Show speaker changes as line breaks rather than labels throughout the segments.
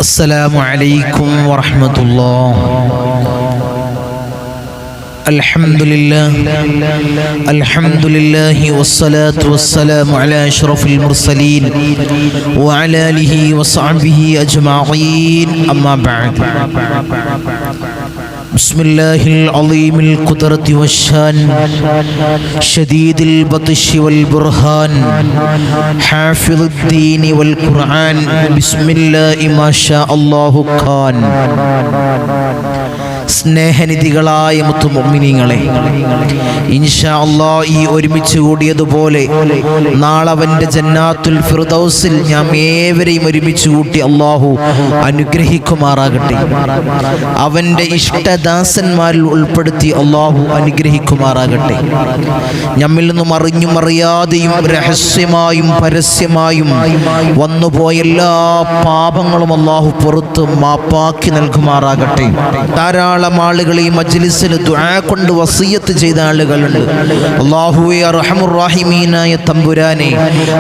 السلام عليكم ورحمة الله. الحمد لله والصلاة والسلام على أشرف المرسلين وعلى آله وصحبه أجمعين. أما بعد، بسم الله العظيم القدرة والشان شديد البطش والبرهان حافظ الدين والقرآن بسم الله ما شاء الله كان. സ്നേഹനിധികളായ മുത്തുമുഅ്മിനീങ്ങളെ, ഇൻഷാ അല്ലാഹ് ഈ ഒരുമിച്ച് കൂടിയതുപോലെ നാളെ അവന്റെ ജന്നാത്തുൽ ഫിർദൗസിൽ നാം ഏവരെയും ഒരുമിച്ച് കൂട്ടി അല്ലാഹു അനുഗ്രഹിക്കുമാറാകട്ടെ. അവന്റെ ഇഷ്ടദാസന്മാരിൽ ഉൾപ്പെടുത്തി അല്ലാഹു അനുഗ്രഹിക്കുമാറാകട്ടെ. നമ്മിൽ നിന്നും അറിഞ്ഞും അറിയാതെയും രഹസ്യമായും പരസ്യമായും വന്നുപോയ എല്ലാ പാപങ്ങളും അല്ലാഹു പുറത്ത് മാപ്പാക്കി നൽകുമാറാകട്ടെ. ധാരാളം ആളുകൾ ഈ മജ്ലിസിൽ ദുആ കൊണ്ട് വസിയത്ത് ചെയ്ത ആളുകളുണ്ട്. അല്ലാഹുവേ അർഹമുർ റഹീമീനായ തമ്പുരാനെ,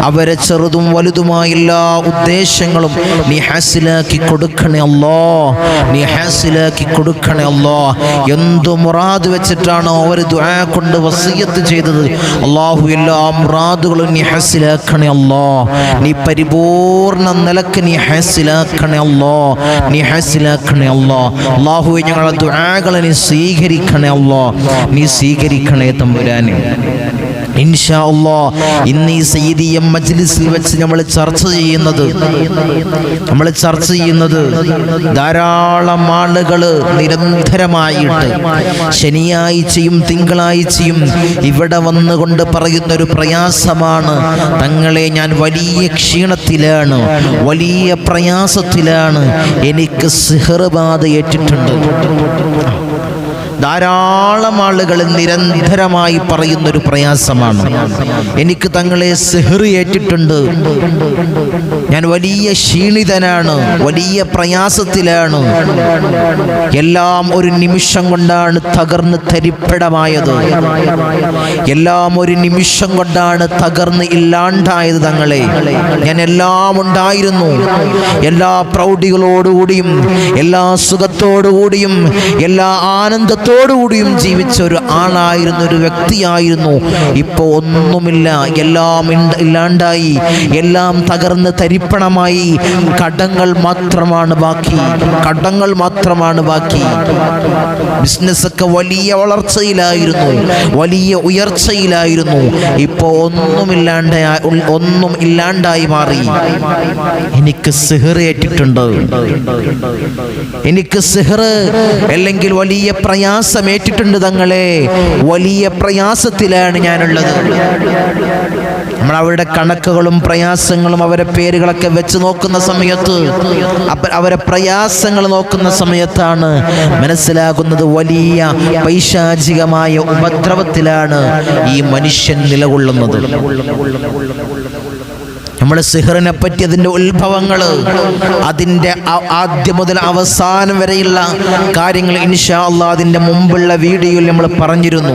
അവരെ ചെറുതും വലുതുമായ എല്ലാ ഉദ്ദേശങ്ങളും നീ ഹാസിലാക്കി കൊടുക്കണേ അല്ലാഹ്, നീ ഹാസിലാക്കി കൊടുക്കണേ അല്ലാഹ്. എന്തു മുറാദ് വെച്ചിട്ടാണോ അവർ ദുആ കൊണ്ട് വസിയത്ത് ചെയ്തത്, അല്ലാഹു എല്ലാ മുറാദുകളും നീ ഹാസിലാക്കണേ അല്ലാഹ്. നീ പരിപൂർണ നിലക്ക് നീ ഹാസിലാക്കണേ അല്ലാഹ്, നീ ഹാസിലാക്കണേ അല്ലാഹ്. അല്ലാഹുവേ ഞങ്ങളുടെ ദുആകളെ നീ സ്വീകരിക്കണേ അല്ലാഹ്, നീ സ്വീകരിക്കണേ തമ്പുരാനെ. ഇൻഷാ അല്ലാഹ് ഇന്ന് ഈ സയ്യിദിയ മജ്ലിസിൽ വെച്ച് നമ്മൾ ചർച്ച ചെയ്യുന്നത് ധാരാളം ആളുകൾ നിരന്തരമായിട്ട് ശനിയാഴ്ചയും തിങ്കളാഴ്ചയും ഇവിടെ വന്നുകൊണ്ട് പറയുന്നൊരു പ്രയാസമാണ്, തങ്ങളെ ഞാൻ വലിയ ക്ഷീണത്തിലാണ്, വലിയ പ്രയാസത്തിലാണ്, എനിക്ക് സിഹ്ർ ബാധ ഏറ്റിട്ടുണ്ട്. ധാരാളം ആളുകൾ നിരന്തരമായി പറയുന്നൊരു പ്രയാസമാണ്, എനിക്ക് തങ്ങളെ സിഹ്ർ ഏറ്റിട്ടുണ്ട്, ഞാൻ വലിയ ക്ഷീണിതനാണ്, വലിയ പ്രയാസത്തിലാണ്, എല്ലാം ഒരു നിമിഷം കൊണ്ടാണ് തകർന്ന് തരിപ്പടമായത്, എല്ലാം ഒരു നിമിഷം കൊണ്ടാണ് തകർന്ന് ഇല്ലാണ്ടായത്. തങ്ങളെ ഞാൻ എല്ലാം ഉണ്ടായിരുന്നു, എല്ലാ പ്രൗഢികളോടുകൂടിയും എല്ലാ സുഖത്തോടുകൂടിയും എല്ലാ ആനന്ദത്തോടുകൂടിയും ജീവിച്ച ഒരു ആളായിരുന്നു, ഒരു വ്യക്തിയായിരുന്നു. ഇപ്പോൾ ഒന്നുമില്ല, എല്ലാം ഇല്ലാണ്ടായി, എല്ലാം തകർന്ന് തരിപ്പണമായി. കടങ്ങൾ മാത്രമാണ് ബാക്കി, കടങ്ങൾ മാത്രമാണ് ബാക്കി. ബിസിനസ്സൊക്കെ വലിയ വളർച്ചയിലായിരുന്നു, വലിയ ഉയർച്ചയിലായിരുന്നു. ഇപ്പോൾ ഒന്നും ഇല്ലാണ്ടായി മാറി. എനിക്ക് സിഹ്ർ ഏറ്റിട്ടുണ്ട്, എനിക്ക് സിഹ്ർ അല്ലെങ്കിൽ വലിയ പ്രയാസമേറ്റിട്ടുണ്ട് തങ്ങളെ, വലിയ പ്രയാസത്തിലാണ് ഞാനുള്ളത്. നമ്മൾ അവരുടെ കണക്കുകളും പ്രയാസങ്ങളും അവരെ പേരുകളൊക്കെ വെച്ച് നോക്കുന്ന സമയത്ത്, അവരെ പ്രയാസങ്ങൾ നോക്കുന്ന സമയത്താണ് മനസ്സിലാകുന്നത് വലിയ പൈശാചികമായ ഉപദ്രവത്തിലാണ് ഈ മനുഷ്യൻ നിലകൊള്ളുന്നത്. നമ്മൾ സിഹ്റിനെ പറ്റി അതിൻ്റെ ഉത്ഭവങ്ങൾ, അതിൻ്റെ ആദ്യം മുതൽ അവസാനം വരെയുള്ള കാര്യങ്ങൾ ഇൻഷാ അല്ലാഹ് അതിൻ്റെ മുമ്പുള്ള വീഡിയോയിൽ നമ്മൾ പറഞ്ഞിരുന്നു,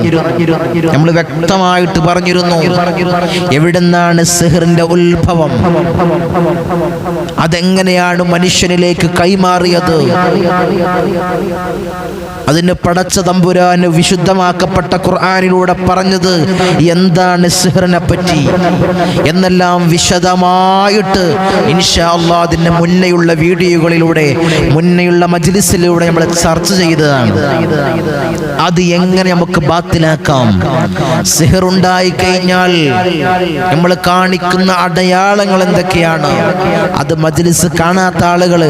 നമ്മൾ വ്യക്തമായിട്ട് പറഞ്ഞിരുന്നു എവിടുന്നാണ് സിഹ്റിൻ്റെ ഉത്ഭവം, അതെങ്ങനെയാണ് മനുഷ്യനിലേക്ക് കൈമാറിയത്. അതിന് പടച്ച തമ്പുരാന് വിശുദ്ധമാക്കപ്പെട്ട ഖുർആനിലൂടെ പറഞ്ഞത് എന്താണ് സിഹ്റിനെ പറ്റി എന്നെല്ലാം വിശദമായിട്ട് ഇൻഷാ അല്ലാഹ് അതിൻ്റെ മുന്നേയുള്ള വീഡിയോകളിലൂടെ, മുന്നേയുള്ള മജ്ലിസിലൂടെ നമ്മൾ ചർച്ച ചെയ്തതാണ്. അത് എങ്ങനെ നമുക്ക് ബാത്തിലാക്കാം, സിഹ്ർ ഉണ്ടായി കഴിഞ്ഞാൽ നമ്മൾ കാണിക്കുന്ന അടയാളങ്ങൾ എന്തൊക്കെയാണ്, അത് മജ്ലിസ് കാണാത്ത ആളുകൾ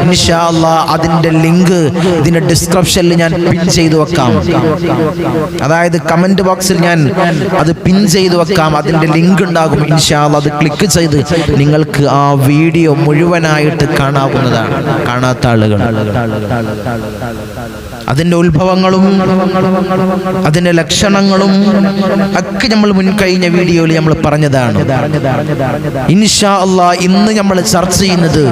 ഇൻഷാ അല്ലാഹ് അതിൻ്റെ ലിങ്ക് ഇതിൻ്റെ ഡിസ്ക്രിപ്ഷനിൽ ഞാൻ പിൻ ചെയ്തു വെക്കാം, അതായത് കമന്റ് ബോക്സിൽ ഞാൻ അത് പിൻ ചെയ്തു വെക്കാം. അതിന്റെ ലിങ്ക് ഉണ്ടാകും, ഇൻഷാ അല്ലാഹ് അത് ക്ലിക്ക് ചെയ്ത് നിങ്ങൾക്ക് ആ വീഡിയോ മുഴുവനായിട്ട് കാണാവുന്നതാണ്. കാണാത്ത ആളുകൾ അതിന്റെ ഉത്ഭവങ്ങളും അതിന്റെ ലക്ഷണങ്ങളും ഒക്കെ നമ്മൾ മുൻകഴിഞ്ഞ വീഡിയോയിൽ നമ്മൾ പറഞ്ഞതാണ്. ഇൻഷാ അല്ലാഹ് ഇന്ന് നമ്മൾ ചർച്ച ചെയ്യുന്നത്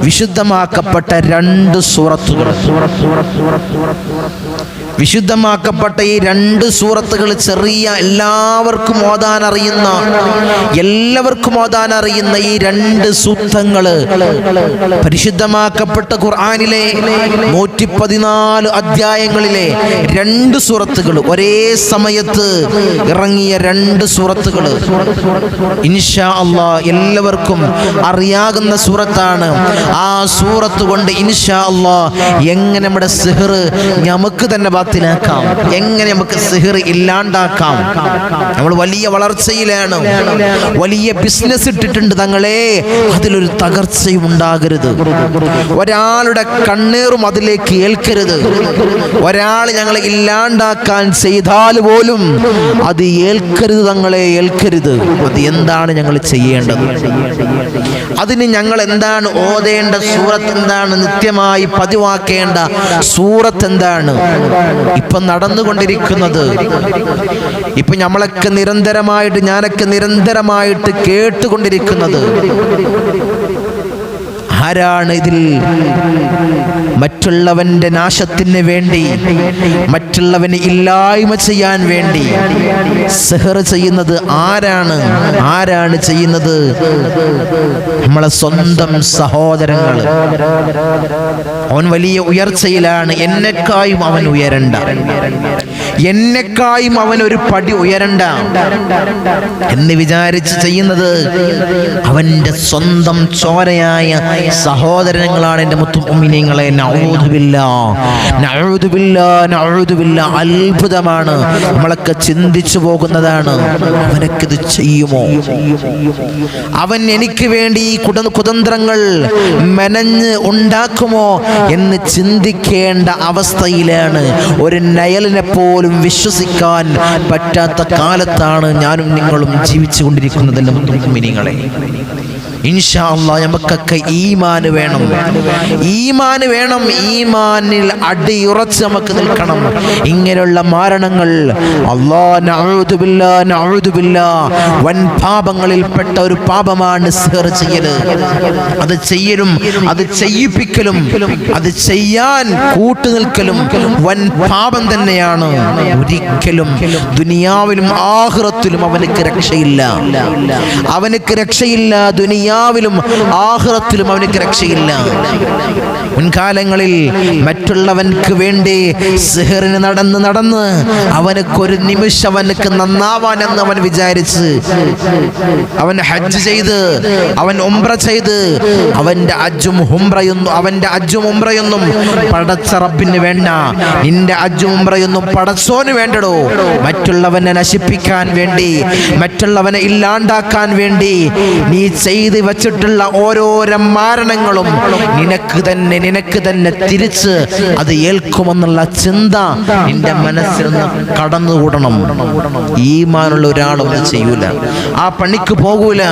വിശുദ്ധമാക്കപ്പെട്ട 2 സൂറത്തുകൾ. വിശുദ്ധമാക്കപ്പെട്ട ഈ 2 സൂറത്തുകൾ ചെറിയ എല്ലാവർക്കും ഓതാൻ അറിയുന്ന ഈ 2 സൂക്തങ്ങൾ പരിശുദ്ധമാക്കപ്പെട്ട ഖുർആനിലെ 114 അധ്യായങ്ങളിലെ 2 സൂറത്തുകൾ, ഒരേ സമയത്ത് ഇറങ്ങിയ 2 സൂറത്തുകൾ. ഇൻഷാ അല്ലാഹ് എല്ലാവർക്കും അറിയാകുന്ന സൂറത്താണ്. ആ സൂറത്ത് കൊണ്ട് ഇൻഷാ അല്ലാഹ് എങ്ങനെ നമ്മുടെ സിഹർ നമുക്ക് തന്നെ ബാത്തിലാക്കാം, എങ്ങനെ നമുക്ക് സിഹർ ഇല്ലാണ്ടാക്കാം. നമ്മൾ വലിയ വളർച്ചയിലാണ്, വലിയ ബിസിനസ് ഇട്ടിട്ടുണ്ട് തങ്ങളെ, അതിലൊരു തകർച്ചയും ഉണ്ടാകരുത്. ഒരാളുടെ കണ്ണീറും അതിലേക്ക് ഏൽക്കരുത്. ഒരാൾ ഞങ്ങളെ ഇല്ലാണ്ടാക്കാൻ ചെയ്താൽ പോലും അത് ഏൽക്കരുത് തങ്ങളെ, ഏൽക്കരുത്. അത് എന്താണ് ഞങ്ങൾ ചെയ്യേണ്ടത്? അതിന് ഞങ്ങൾ എന്താണ് ഓതേണ്ട സൂറത്ത് എന്താണ്? നിത്യമായി പതിവാക്കേണ്ട സൂറത്ത് എന്താണ്? ഇപ്പൊ നടന്നുകൊണ്ടിരിക്കുന്നത്, ഇപ്പൊ നമ്മളൊക്കെ നിരന്തരമായിട്ട്, ഞാനൊക്കെ നിരന്തരമായിട്ട് കേട്ടുകൊണ്ടിരിക്കുന്നത് ആരാണ്? ഇതിൽ മറ്റുള്ളവന്റെ നാശത്തിന് വേണ്ടി, മറ്റുള്ളവനെ ഇല്ലായ്മ ചെയ്യാൻ വേണ്ടി സിഹർ ചെയ്യുന്നത് ആരാണ്? ആരാണ് ചെയ്യുന്നത്? നമ്മളെ സ്വന്തം സഹോദരങ്ങൾ. അവൻ വലിയ ഉയർച്ചയിലാണ്, എന്നെക്കായും അവൻ ഉയരണ്ട, എന്നെക്കായും അവൻ ഒരു പടി ഉയരണ്ട എന്ന് വിചാരിച്ച് ചെയ്യുന്നത് അവന്റെ സ്വന്തം ചോരയായ സഹോദരങ്ങളാണ്. എൻ്റെ മുത്തുമുഅ്മിനീങ്ങളെ, നഊദുബില്ലാ, അത്ഭുതമാണ്. നമ്മളൊക്കെ ചിന്തിച്ചു പോകുന്നതാണ്, അവനൊക്കെ ഇത് ചെയ്യുമോ? അവൻ എനിക്ക് വേണ്ടി ഈ കുതന്ത്രങ്ങൾ മെനഞ്ഞ് ഉണ്ടാക്കുമോ എന്ന് ചിന്തിക്കേണ്ട അവസ്ഥയിലാണ്. ഒരു നയലിനെ പോലും വിശ്വസിക്കാൻ പറ്റാത്ത കാലത്താണ് ഞാനും നിങ്ങളും ജീവിച്ചു കൊണ്ടിരിക്കുന്നതല്ല മുഅ്മിനീങ്ങളെ. ഇൻഷാ അല്ലാഹ് നമുക്കൊക്കെ ഈമാൻ വേണം, ഈമാൻ വേണം. ഈമാനിൽ അടിയുറച്ച് നമുക്ക് നിൽക്കണം. ഇങ്ങനെയുള്ള മരണങ്ങൾ നഊദുബില്ലാ, വൻ പാപങ്ങളിൽപ്പെട്ട ഒരു പാപമാണ് സിഹർ ചെയ്യല്. അത് ചെയ്യലും, അത് ചെയ്യിപ്പിക്കലും, അത് ചെയ്യാൻ കൂട്ടുനിൽക്കലും വൻ പാപം തന്നെയാണ്. ഒരിക്കലും ദുനിയാവിലും ആഖിറത്തിലും അവനക്ക് രക്ഷയില്ല, അവനക്ക് രക്ഷയില്ല. ദുനിയാവിലും ആഖിറത്തിലും അവനക്ക് രക്ഷയില്ല. മുൻകാലങ്ങളിൽ മറ്റുള്ളവൻക്ക് വേണ്ടി സിഹറിന് നടന്ന് അവനക്കൊരു നിമിഷം അവനക്ക് നന്നാവാനെന്ന് അവൻ വിചാരിച്ച് അവൻ ഹജ്ജ് ചെയ്ത്, അവൻ ഉംറ ചെയ്ത്, അവന്റെ ഹജ്ജും ഉംറയൊന്നും പടച്ച റബ്ബിന് വേണ്ട. നിന്റെ ഹജ്ജും ഉംറയൊന്നും പടച്ചോന് വേണ്ടടോ. മറ്റുള്ളവനെ നശിപ്പിക്കാൻ വേണ്ടി, മറ്റുള്ളവനെ ഇല്ലാണ്ടാക്കാൻ വേണ്ടി നീ ചെയ്ത് വച്ചിട്ടുള്ള ഓരോരോ മാരണങ്ങളും നിനക്ക് തന്നെ തിരിച്ച് അത് ഏൽക്കുമെന്നുള്ള ചിന്ത നിന്റെ മനസ്സിൽ നിന്ന് കടന്നുകൂടണം. ഈമാനുള്ള ഒരാളും അത് ചെയ്യൂല, ആ പണിക്ക് പോകൂല.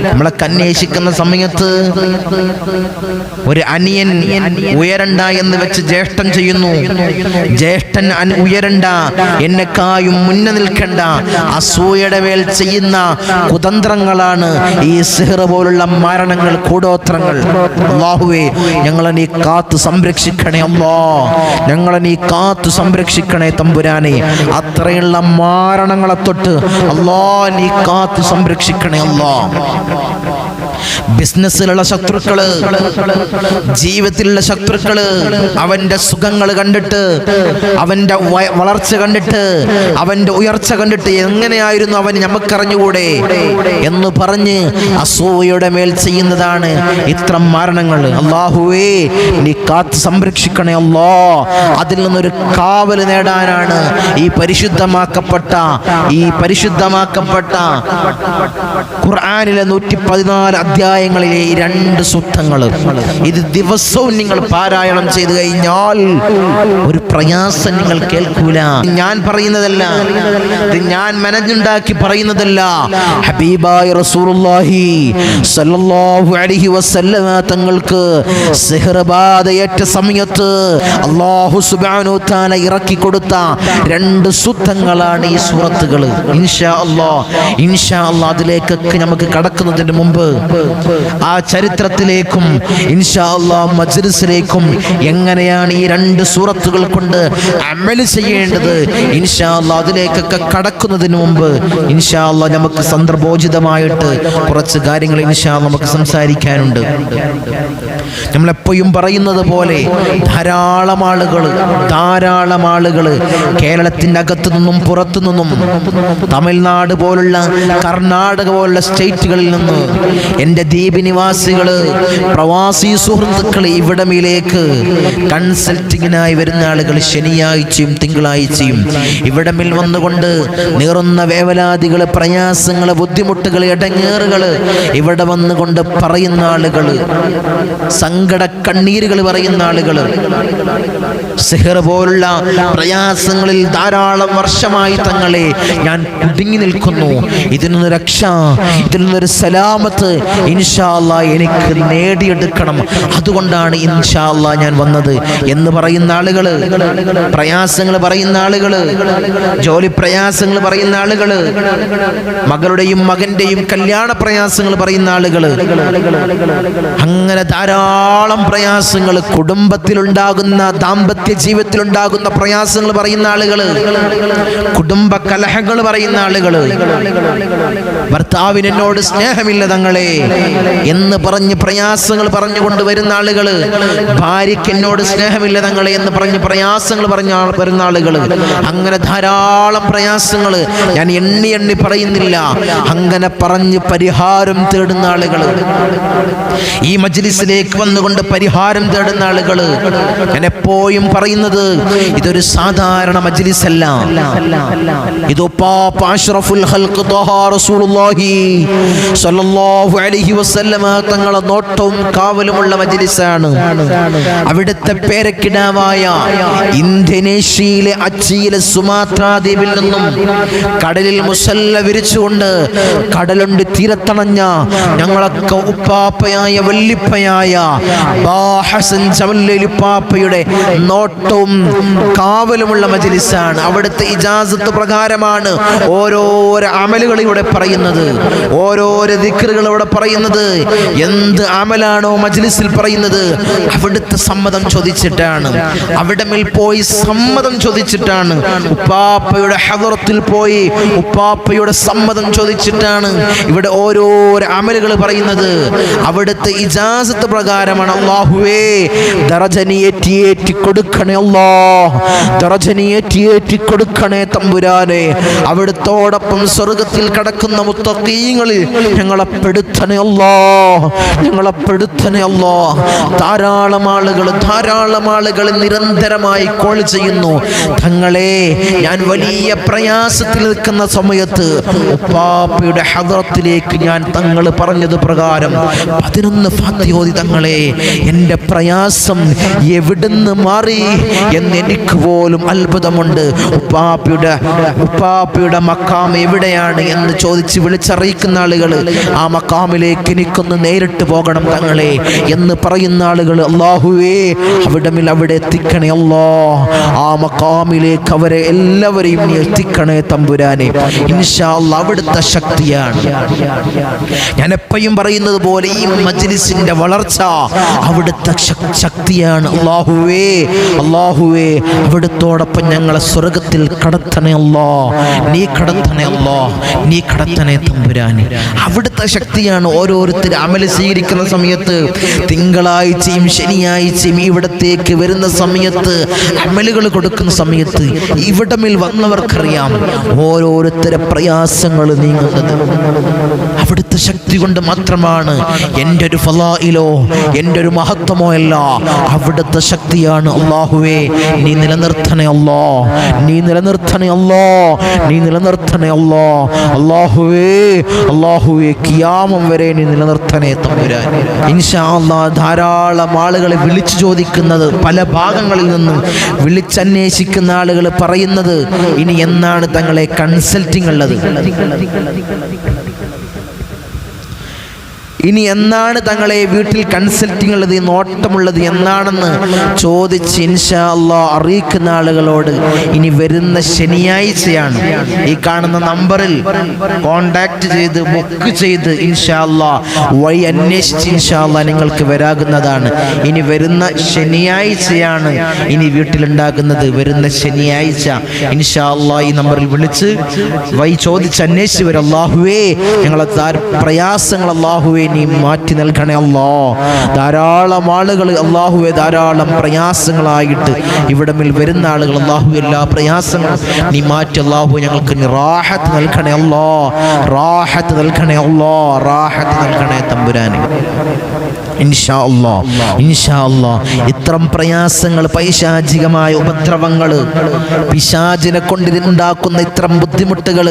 നമ്മളെ അന്വേഷിക്കുന്ന സമയത്ത് ഒരു അനിയൻ ഉയരണ്ട എന്ന് വെച്ച് ജ്യേഷ്ഠൻ ചെയ്യുന്നു. ജ്യേഷ്ഠൻ ഉയരണ്ട, എന്നെക്കായും മുന്നേ നിൽക്കണ്ട, അസൂയയുടെ മേൽ ചെയ്യുന്ന കുതന്ത്രങ്ങളാണ് ഈ സിഹർ പോലുള്ള മരണങ്ങൾ, കൂടോത്രങ്ങൾ. അല്ലാഹുവേ, ഞങ്ങളെ നീ കാത്തു സംരക്ഷിക്കണേ അല്ലാ, ഞങ്ങളെ നീ കാത്തു സംരക്ഷിക്കണേ തമ്പുരാനെ. അത്രയുള്ള മരണങ്ങളെ തൊട്ട് അല്ലാ നീ കാത്തു സംരക്ഷിക്കണേ അല്ലാ. ബിസിനസ്സിലുള്ള ശത്രുക്കള്, ജീവിതത്തിലുള്ള ശത്രുക്കള്, അവന്റെ സുഖങ്ങൾ കണ്ടിട്ട്, അവന്റെ വളർച്ച കണ്ടിട്ട്, അവന്റെ ഉയർച്ച കണ്ടിട്ട് എങ്ങനെയായിരുന്നു അവൻ നമുക്കറിഞ്ഞുകൂടെ എന്ന് പറഞ്ഞ് അസൂയയുടെ മേൽ ചെയ്യുന്നതാണ് ഇത്തരം മരണങ്ങൾ. അല്ലാഹുവേ, നീ കാത്ത് സംരക്ഷിക്കണേ അല്ലാ. അതിൽ നിന്നൊരു കാവൽ നേടാനാണ് ഈ പരിശുദ്ധമാക്കപ്പെട്ട ഖുർആനിലെ 114 അധ്യായങ്ങളിലെ ഈ 2 സൂക്തങ്ങൾ. ഇത് ദിവസവും നിങ്ങൾ പാരായണം ചെയ്തു കഴിഞ്ഞാൽ ഒരു പ്രയാസം നിങ്ങൾ കേൾക്കൂല. ഞാൻ പറയുന്നതല്ല, ഇത് ഞാൻ മനഞ്ഞുണ്ടാക്കി പറയുന്നതല്ല. ഹബീബായ റസൂലുള്ളാഹി സ്വല്ലല്ലാഹു അലൈഹി വസല്ലമ തങ്ങൾക്ക് സിഹർ ബാധയേറ്റ സമയത്ത് അല്ലാഹു സുബ്ഹാനഹു വ തആല ഇറക്കി കൊടുത്ത 2 സൂക്തങ്ങളാണ് ഈ സൂറത്തുകൾ. ഇൻഷാ അല്ലാഹ് അതിലേക്കൊക്കെ നമുക്ക് കടക്കുന്നതിന് മുമ്പ് ആ ചരിത്രത്തിലേക്കും ഇൻഷാ അല്ലാഹ് മജ്ലിസിലേക്കും എങ്ങനെയാണ് ഈ 2 സൂറത്തുകൾ കൊണ്ട് അമൽ ചെയ്യേണ്ടത് ഇൻഷാ അല്ലാഹ് അതിലേക്കൊക്കെ കടക്കുന്നതിന് മുമ്പ് ഇൻഷാ അല്ലാഹ് നമുക്ക് സന്ദർഭോചിതമായിട്ട് കുറച്ച് കാര്യങ്ങൾ ഇൻഷാ അല്ലാഹ് നമുക്ക് സംസാരിക്കാനുണ്ട്. നമ്മളെപ്പോഴും പറയുന്നത് പോലെ ധാരാളം ആളുകൾ കേരളത്തിൻ്റെ അകത്തു നിന്നും പുറത്തു നിന്നും തമിഴ്നാട് പോലുള്ള കർണാടക പോലുള്ള സ്റ്റേറ്റുകളിൽ നിന്ന് എൻ്റെ ദ്വീപ് നിവാസികള് പ്രവാസി സുഹൃത്തുക്കൾ ഇവിടമിലേക്ക് കൺസൾട്ടിങ്ങിനായി വരുന്ന ആളുകൾ ശനിയാഴ്ചയും തിങ്കളാഴ്ചയും ഇവിടമിൽ വന്നുകൊണ്ട് നീറുന്ന വേവലാതികൾ, പ്രയാസങ്ങൾ, ബുദ്ധിമുട്ടുകൾ, ഇടങ്ങേറുകൾ ഇവിടെ വന്നുകൊണ്ട് പറയുന്ന ആളുകൾ, സങ്കട കണ്ണീരുകൾ പറയുന്ന ആളുകൾ, സിഹർ പോലുള്ള പ്രയാസങ്ങളിൽ ധാരാളം വർഷമായി തങ്ങളെ ഞാൻ കുടുങ്ങി നിൽക്കുന്നു, ഇതിനൊരു രക്ഷ, ഇതിനൊരു സലാമത്ത് ഇൻഷാ അല്ലാഹ് എനിക്ക് നേടിയെടുക്കണം, അതുകൊണ്ടാണ് ഇൻഷാ അല്ലാഹ് ഞാൻ വന്നത് എന്ന് പറയുന്ന ആളുകൾ, പ്രയാസങ്ങൾ പറയുന്ന ആളുകൾ, ജോലി പ്രയാസങ്ങൾ പറയുന്ന ആളുകൾ, മകളുടെയും മകന്റെയും കല്യാണ പ്രയാസങ്ങൾ പറയുന്ന ആളുകൾ, അങ്ങനെ ധാരാളം പ്രയാസങ്ങൾ, കുടുംബത്തിലുണ്ടാകുന്ന ദാമ്പത്യ ജീവിതത്തിലുണ്ടാകുന്ന പ്രയാസങ്ങൾ പറയുന്ന ആളുകൾ, കുടുംബ കലഹങ്ങൾ പറയുന്ന ആളുകൾ, ഭർത്താവിന് എന്നോട് സ്നേഹമില്ല തങ്ങളെ എന്ന് പറഞ്ഞ് പ്രയാസങ്ങൾ പറഞ്ഞുകൊണ്ട് വരുന്ന ആളുകൾ, ഭാര്യയ്ക്ക് എന്നോട് സ്നേഹമില്ല തങ്ങളെ എന്ന് പറഞ്ഞ് പ്രയാസങ്ങൾ വരുന്ന ആളുകൾ, അങ്ങനെ ധാരാളം പ്രയാസങ്ങൾ ഞാൻ എണ്ണി പറയുന്നില്ല, അങ്ങനെ പറഞ്ഞ് പരിഹാരം തേടുന്ന ആളുകൾ, ഈ മജ്ലിസിലേക്ക് വന്നുകൊണ്ട് പരിഹാരം തേടുന്ന ആളുകൾ. ഞാൻ എപ്പോഴും പറയുന്നത് ഇതൊരു സാധാരണ മജ്ലിസല്ല, ഇത് ഉപ്പാപ്പ അഷ്റഫുൽ ഖൽഖ് ത്വഹ റസൂലുള്ളാഹി സ്വല്ലല്ലാഹു അലൈഹി വസല്ലമ തങ്ങളുടെ നോട്ടവും കാവലുമുള്ള മജ്ലിസാണ്. അവിടുത്തെ പേരക്കിടാവായ ഇന്തോനേഷ്യയിലെ അച്ചിയിലെ സുമാത്ര ദ്വീപിൽ നിന്നും കടലിൽ മുസല്ല വിരിച്ചുകൊണ്ട് കടലുണ്ട് തീരത്തണഞ്ഞ ഞങ്ങളൊക്കെ ഉപ്പാപ്പയായ വല്ലിപ്പയായ ഹസൻ ജമലുപ്പാപ്പയുടെ നോട്ടവും കാവലുമുള്ള മജ്ലിസാണ്. അവിടുത്തെ ഇജാസത്ത് പ്രകാരമാണ് ഓരോരോ അമലുകൾ ഇവിടെ പറയുന്നത്, ഓരോരോ ദിക്റുകൾ ഇവിടെ പറയുന്നത്. എന്ത് അമലാണോ മജ്ലിസിൽ പറയുന്നത് അവിടുത്തെ സമ്മതം ചോദിച്ചിട്ടാണ്, അവിടമിൽ പോയി സമ്മതം ചോദിച്ചിട്ടാണ്, ഉപ്പാപ്പയുടെ ഹദറത്തിൽ പോയി ഉപ്പാപ്പയുടെ സമ്മതം ചോദിച്ചിട്ടാണ് ഇവിടെ ഓരോരോ അമലുകൾ പറയുന്നത്. അവിടുത്തെ ഇജാസത്ത് പ്രകാരമാണ്. അല്ലാഹുവേ ദറജനിയേറ്റി കൊടുക്കണേ, അല്ലാഹ് ദറജനിയേറ്റി കൊടുക്കണേ തമ്പുരാനെ. അവിടുത്തോടൊപ്പം സ്വർഗത്തിൽ കടക്കുന്ന മുത്തഖീങ്ങളിൽ ഞങ്ങളെ പെടുത്തണേ അല്ലാഹ്, ഞങ്ങളെ പെടുത്തണേ അല്ലാഹ്. ധാരാളം ആളുകൾ നിരന്തരമായി കോൾ ചെയ്യുന്നു, തങ്ങളെ ഞാൻ വലിയ പ്രയാസത്തിൽ നിൽക്കുന്ന സമയത്ത് ഉപ്പാപ്പയുടെ ഹദറത്തിലേക്ക് ഞാൻ തങ്ങൾ പറഞ്ഞത് പ്രകാരം 11 ഫാത്തിഹ ഓതി തങ്ങളെ എൻ്റെ പ്രയാസം എവിടുന്ന് മാറി എന്ന് എനിക്ക് പോലും അത്ഭുതമുണ്ട്. ഉപ്പാപ്പയുടെ മക്കാം എവിടെയാണ് എന്ന് ചോദിച്ച് വിളിച്ചറിയിക്കുന്ന ആളുകൾ, ആ മക്കാമിലേക്ക് എനിക്കൊന്ന് നേരിട്ട് പോകണം തങ്ങളെ എന്ന് പറയുന്ന ആളുകൾ, അല്ലാഹുവേ അവിടെ എത്തിക്കണേ അല്ലാഹ്, ആ മക്കാമിലേക്ക് അവരെ എല്ലാവരെയും നീ എത്തിക്കണേ തമ്പുരാനെ. ഇൻഷാ അല്ലാഹ് അവിടുത്തെ ശക്തിയാണ്. ഞാൻ എപ്പോഴും പറയുന്നത് പോലെ ഈ മജ്ലിസിന്റെ വളർച്ച അവിടുത്തെ ശക്തിയാണ്. അല്ലാഹുവേ അവിടുത്തോടൊപ്പം ഞങ്ങളെ സ്വർഗത്തിൽ കടത്തണേ അല്ലാഹ്, നീ കടത്തണേ അല്ലാഹ്, നീ കടത്തണേ തമ്പുരാനെ. അവിടുത്തെ ശക്തിയാണ്. ഓരോരുത്തർ അമൽ സ്വീകരിക്കുന്ന സമയത്ത്, തിങ്കളാഴ്ചയും ശനിയാഴ്ചയും ഇവിടത്തേക്ക് വരുന്ന സമയത്ത്, അമലുകൾ കൊടുക്കുന്ന സമയത്ത് ഇവിടമിൽ വന്നവർക്കറിയാം ഓരോരുത്തരെ പ്രയാസങ്ങൾ നീങ്ങുന്നത് അവിടുത്തെ ശക്തി കൊണ്ട് മാത്രമാണ്. എൻ്റെ ഒരു ഫളായിലോ എൻ്റെ ഒരു മഹത്വമോ അല്ല, അവിടുത്തെ ശക്തിയാണ്. അല്ലാഹുവേ നീ നിലനിർത്തണേ അല്ലാഹ്, നീ നിലനിർത്തണേ അല്ലാഹ്, നീ നിലനിർത്തണേ അല്ലാഹ്. അല്ലാഹുവേ ഖിയാമം വരെ നീ നിലനിർത്തണേ തമ്പുരാനെ. ഇൻഷാ അല്ലാഹ് ധാരാളം ആളുകളെ വിളിച്ചു ചോദിക്കുന്നത്, പല ഭാഗങ്ങളിൽ നിന്നും വിളിച്ചന്വേഷിക്കുന്ന ആളുകൾ പറയുന്നത്, ഇനി എന്നാണ് തങ്ങളെ കൺസൾട്ടിംഗ് ഉള്ളത്? ഇനി എന്നാണ് തങ്ങളെ വീട്ടിൽ കൺസൾട്ടിംഗ് ഉള്ളത്, നോട്ടമുള്ളത് എന്നാണെന്ന് ചോദിച്ച് ഇൻഷാ അല്ലാഹ് അറിയിക്കുന്ന ആളുകളോട് ഇനി വരുന്ന ശനിയാഴ്ചയാണ്. ഈ കാണുന്ന നമ്പറിൽ കോണ്ടാക്ട് ചെയ്ത് ബുക്ക് ചെയ്ത് ഇൻഷാ അല്ലാഹ് വഴി അന്വേഷിച്ച് ഇൻഷാ അല്ലാഹ് നിങ്ങൾക്ക് വരാകുന്നതാണ്. ഇനി വരുന്ന ശനിയാഴ്ചയാണ് ഇനി വീട്ടിലുണ്ടാകുന്നത്. വരുന്ന ശനിയാഴ്ച ഇൻഷാ അല്ലാഹ് ഈ നമ്പറിൽ വിളിച്ച് വഴി ചോദിച്ച് അന്വേഷിച്ച് വരും. അല്ലാഹുവേ ഞങ്ങളെ പ്രയാസങ്ങൾ അല്ലാഹുവേ നീ മാറ്റി നൽകണേ അല്ലാ. ധാരാളം ആളുകൾ അല്ലാഹുവേ ധാരാളം പ്രയാസങ്ങളായിട്ട് ഇവിടമിൽ വരുന്ന ആളുകൾ അല്ലാഹു എല്ലാ പ്രയാസങ്ങളും നീ മാറ്റി അല്ലാഹു ഞങ്ങൾക്ക് റാഹത്ത് നൽകണേ അല്ലാ. റാഹത്ത് നൽകണേ അല്ലാ. റാഹത്ത് നൽകണേ തമ്പുരാനെ. ഇൻഷാ അല്ലാഹ് ഇൻഷാ അല്ലാഹ് ഇത്തരം പ്രയാസങ്ങൾ, പൈശാചികമായ ഉപദ്രവങ്ങൾ, പിശാചിനെ കൊണ്ടുണ്ടാക്കുന്ന ഇത്തരം ബുദ്ധിമുട്ടുകൾ,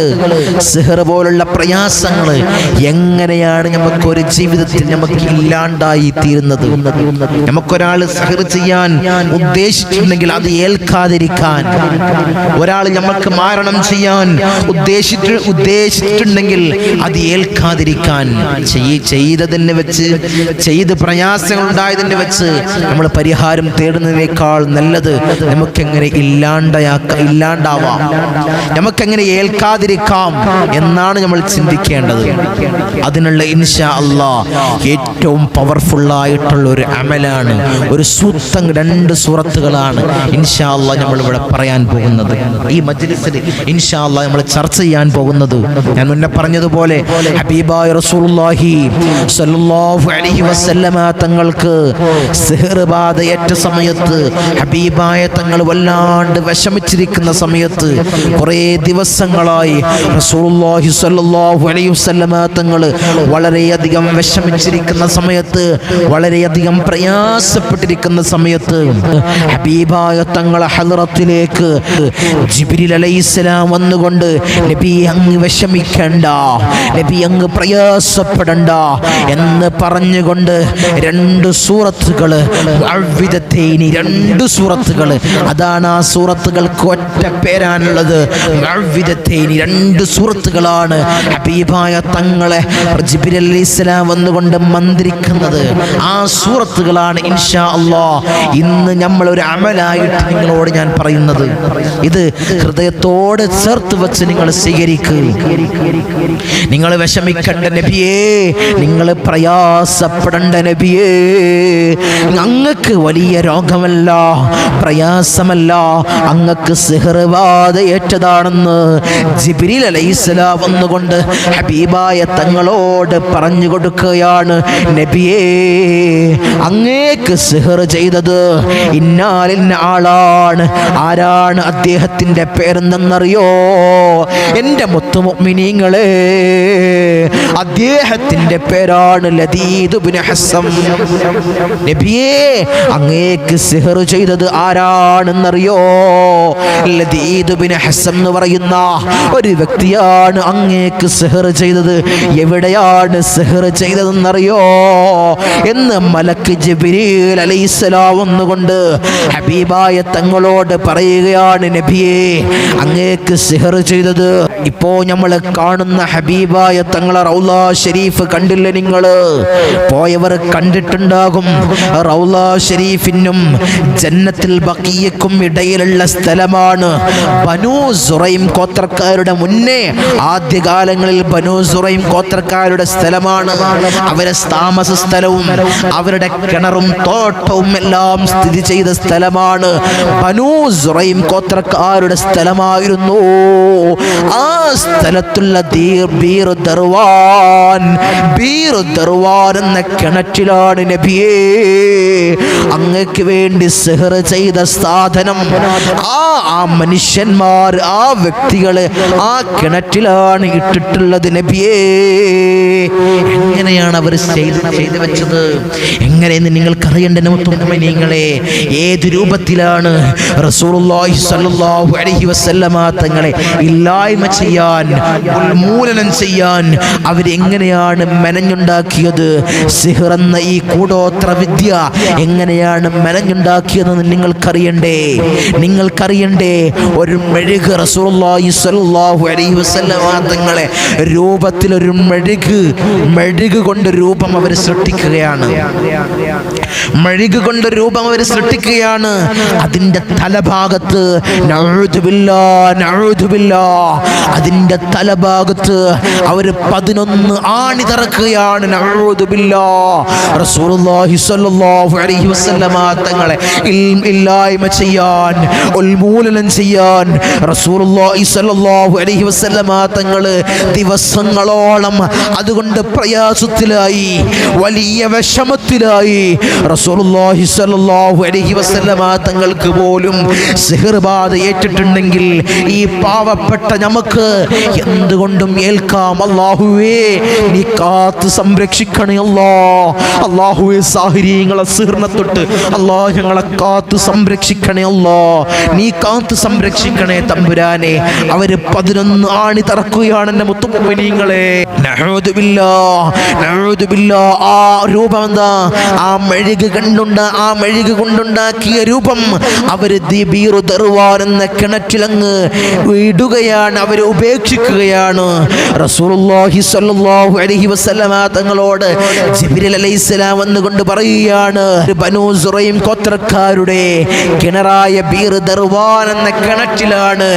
സിഹർ പോലുള്ള പ്രയാസങ്ങൾ എങ്ങനെയാണ് നമുക്കൊരു ജീവിതത്തിൽ നമുക്ക് ഇല്ലാണ്ടായി തീരുന്നത്? നമുക്കൊരാൾ സിഹർ ചെയ്യാൻ ഉദ്ദേശിച്ചിട്ടുണ്ടെങ്കിൽ അത് ഏൽക്കാതിരിക്കാൻ, ഒരാൾ നമുക്ക് മാരണം ചെയ്യാൻ ഉദ്ദേശിച്ചിട്ടുണ്ടെങ്കിൽ അത് ഏൽക്കാതിരിക്കാൻ, ചെയ്തതിനെ വെച്ച് ചെയ്ത് പ്രയാസങ്ങൾ ഉണ്ടായതിനെ വെച്ച് നമ്മൾ പരിഹാരം തേടുന്നതിനേക്കാൾ നല്ലത് നമുക്കെങ്ങനെ ഇല്ലാണ്ടാവാം, നമുക്കെങ്ങനെ ഏൽക്കാതിരിക്കാം എന്നാണ് നമ്മൾ ചിന്തിക്കേണ്ടത്. അതിനുള്ള ഇൻഷാ അല്ലാഹ് ഏറ്റവും പവർഫുൾ ആയിട്ടുള്ള ഒരു അമലാണ്, ഒരു സൂക്തം, 2 സൂറത്തുകളാണ് ഇൻഷാ അല്ലാഹ് നമ്മൾ ഇവിടെ പറയാൻ പോകുന്നത്. ഈ മജ്ലിസിൽ ഇൻഷാ അല്ലാഹ് നമ്മൾ ചർച്ച ചെയ്യാൻ പോകുന്നത്, ഞാൻ മുന്നേ പറഞ്ഞതുപോലെ ഹബീബായ റസൂലുള്ളാഹി സ്വല്ലല്ലാഹു അലൈഹി വസല്ലമ തങ്ങൾക്ക് സിഹർ ബാധയേറ്റ സമയത്ത്, ഹബീബായ തങ്ങൾ വല്ലാണ്ട് വിഷമിച്ചിരിക്കുന്ന സമയത്ത്, കുറേ ദിവസങ്ങളായി റസൂലുള്ളാഹി സ്വല്ലല്ലാഹു അലൈഹി വസല്ലമ തങ്ങൾ വളരെയധികം വിഷമിച്ചിരിക്കുന്ന സമയത്ത്, വളരെയധികം പ്രയാസപ്പെട്ടിരിക്കുന്ന സമയത്ത് ഹബീബായ തങ്ങളെ ഹദ്റത്തിലേക്ക് ജിബ്രീൽ അലൈഹിസ്സലാം വന്നുകൊണ്ട്, നബി അങ്ങ് വിഷമിക്കണ്ട, നബി അങ്ങ് പ്രയാസപ്പെടണ്ട എന്ന് പറഞ്ഞുകൊണ്ട് 2 സൂറത്തുകൾ, 2 സൂറത്തുകൾ, അതാണ് ആ സൂറത്തുകൾക്ക് ഒറ്റ പേരാണുള്ളത്, 2 സൂറത്തുകളാണ് ഹബീബായ തങ്ങളെ ജിബ്രീൽ അലൈഹിസ്സലാം വന്നുകൊണ്ട് മന്ത്രിക്കുന്നത്. ആ സൂറത്തുകളാണ് ഇൻഷാ അല്ലാഹ് ഇന്ന് നമ്മൾ ഒരു അമലായിട്ട് നിങ്ങളോട് ഞാൻ പറയുന്നത്. ഇത് ഹൃദയത്തോട് ചേർത്ത് വെച്ച് നിങ്ങൾ സ്വീകരിക്കുക. നിങ്ങൾ വിഷമിക്കണ്ട നബിയേ, നിങ്ങൾ പ്രയാസപ്പെടേണ്ട നബിയേ, അങ്ങക്ക് വലിയ രോഗമല്ല, പ്രയാസമല്ല, അങ്ങക്ക് സിഹർ ബാധയേറ്റതാണെന്ന് ജിബ്രീൽ അലൈഹിസ്സലാം വന്നുകൊണ്ട് ഹബീബായ തങ്ങളോട് പറഞ്ഞു കൊടുക്കുകയാണ്. നബിയേ, അങ്ങേക്ക് സിഹർ ചെയ്തത് ഇന്നാലിന്ന ആളാണ്. ആരാണ്? അദ്ദേഹത്തിന്റെ പേരെന്തെന്നറിയോ? എൻ്റെ മുത്തുമുഅ്മിനീങ്ങളെ, അദ്ദേഹത്തിന്റെ പേരാണ് ലദീദ് ഇബ്നു ഹസം. നബിയേ, അങ്ങേക്ക് സിഹർ ചെയ്തത് ആരാണെന്നറിയോ? ലദീദ് ഇബ്നു ഹസം എന്ന് പറയുന്ന ഒരു വ്യക്തിയാണ് അങ്ങേക്ക് സിഹർ ചെയ്തത്. എവിടെയാണ് സിഹർ ചെയ്തതെന്നറിയോ എന്ന് മലക്ക് ജിബ്രീൽ അലൈഹിസ്സലാം വന്നുകൊണ്ട് ഹബീബായ തങ്ങളോട് പറയുകയാണ്. നബിയേ, അങ്ങേക്ക് സിഹർ ചെയ്തത് ഇപ്പോ നമ്മൾ കാണുന്ന ഹബീബായ തങ്ങളെ റൗള ഷരീഫ് കണ്ടില്ലേ? നിങ്ങൾ പോയവർ കണ്ടിട്ടുണ്ടാകും. റൗള ഷരീഫിനും ജന്നത്തുൽ ബഖീയക്കും ഇടയിലുള്ള സ്ഥലമാണ്. ബനൂ സുറൈം ഗോത്രക്കാരുടെ മുന്നേ ആദ്യകാലങ്ങളിൽ ബനൂ സുറൈം ഗോത്രക്കാരുടെ സ്ഥലമാണ്. അവരെ താമസ സ്ഥലവും അവരുടെ കിണറും തോട്ടവും എല്ലാം സ്ഥിതി ചെയ്ത സ്ഥലമാണ്. ബനൂ സുറൈം ഗോത്രക്കാരുടെ സ്ഥലമായിരുന്നു. ആ സ്ഥലത്തുള്ള ബീർ ദർവാൻ എന്ന കിണറ്റിലാണ് നബിയേ അങ്ങക്ക് വേണ്ടി സിഹർ ചെയ്ത സാധനം. ആ മനുഷ്യന്മാർ, ആ വ്യക്തികള് ആ കിണറ്റിലാണ് ഇട്ടിട്ടുള്ളത്. നബിയേ, എങ്ങനെയാണ് അവർ ചെയ്തു വെച്ചത്? എങ്ങനെയെന്ന് നിങ്ങൾക്കറിയേണ്ട മുത്തുമുഅ്മിനീങ്ങളെ. ഏത് രൂപത്തിലാണ് റസൂലുള്ളാഹി സ്വല്ലല്ലാഹു അലൈഹി വസല്ലമ തങ്ങളെ ഇല്ലായ്മ ചെയ്യാൻ, ഉന്മൂലനം ചെയ്യാൻ അവരെങ്ങനെയാണ് മെനഞ്ഞുണ്ടാക്കിയത്? സിഹർ വന്ന ഈ കൂടോത്ര വിദ്യ എങ്ങനെയാണ് മെനഞ്ഞുണ്ടാക്കിയതെന്ന് നിങ്ങൾക്കറിയണ്ടേ. ഒരു മെഴുക് റസൂലുള്ളാഹി സ്വല്ലല്ലാഹു അലൈഹി വസല്ലം തങ്ങളെ രൂപത്തിൽ ഒരു മെഴുക് കൊണ്ട് രൂപം അവർ സൃഷ്ടിക്കുകയാണ്. അതിന്റെ തലഭാഗത്ത് അതിന്റെ തലഭാഗത്ത് അവര് 11 ആണി തറക്കുകയാണ്. റസൂലുള്ളാഹി സ്വല്ലല്ലാഹു അലൈഹി വസല്ലം തങ്ങളെ ഇല്ലായ്മ ചെയ്യാൻ, ഉന്മൂലനം ചെയ്യാൻ റസൂലുള്ളാഹി സ്വല്ലല്ലാഹു അലൈഹി വസല്ലം തങ്ങള് ദിവസങ്ങളോളം അതുകൊണ്ട് പ്രയാസത്തിലായി, വലിയ വിഷമത്തിലായി. റസൂലുള്ളാഹി സ്വല്ലല്ലാഹു അലൈഹി വസല്ലം തങ്ങൾക്ക് പോലും സിഹ്ർ ബാധ ഏറ്റിട്ടുണ്ടെങ്കിൽ ഈ പാവപ്പെട്ട നമുക്ക് എന്തുകൊണ്ടും ഏൽക്കാം. അല്ലാഹുവേ നീ കാത്ത് സംരക്ഷിക്കണേ അല്ലാഹുവേ, സാഹിര്യങ്ങളെ സിഹ്റിനെ തൊട്ട് അല്ലാഹു ഞങ്ങളെ കാത്ത് സംരക്ഷിക്കണേ നീ കാത്ത് സംരക്ഷിക്കണേ തമ്പുരാനെ. അവര് 11 ആണി തറക്കുകയാണ് എൻ്റെ മുത്തുമുഅ്മിനീങ്ങളെ. നഊദു ബില്ലാഹ്. ആ രൂപം എന്താ? ആ മെഴുക് കൊണ്ടുണ്ടാക്കിയ രൂപം അവര് ദീബീറു ദർവാൻ എന്ന കിണറ്റിലങ്ങ് ഇടുകയാണ്, അവര് ഉപേക്ഷിക്കുകയാണ്. റസൂലുള്ളാഹി സ്വല്ലല്ലാഹു അലൈഹി വസല്ലം തങ്ങളോട് ജിബ്രീൽ അലൈഹിസ്സലാം വന്നുകൊണ്ട് പറയുകയാണ്, ബനൂ സുറൈം ഗോത്രക്കാരുടെ കിണറായ ബീർ ദർവാൻ എന്ന കിണറ്റിലാണ്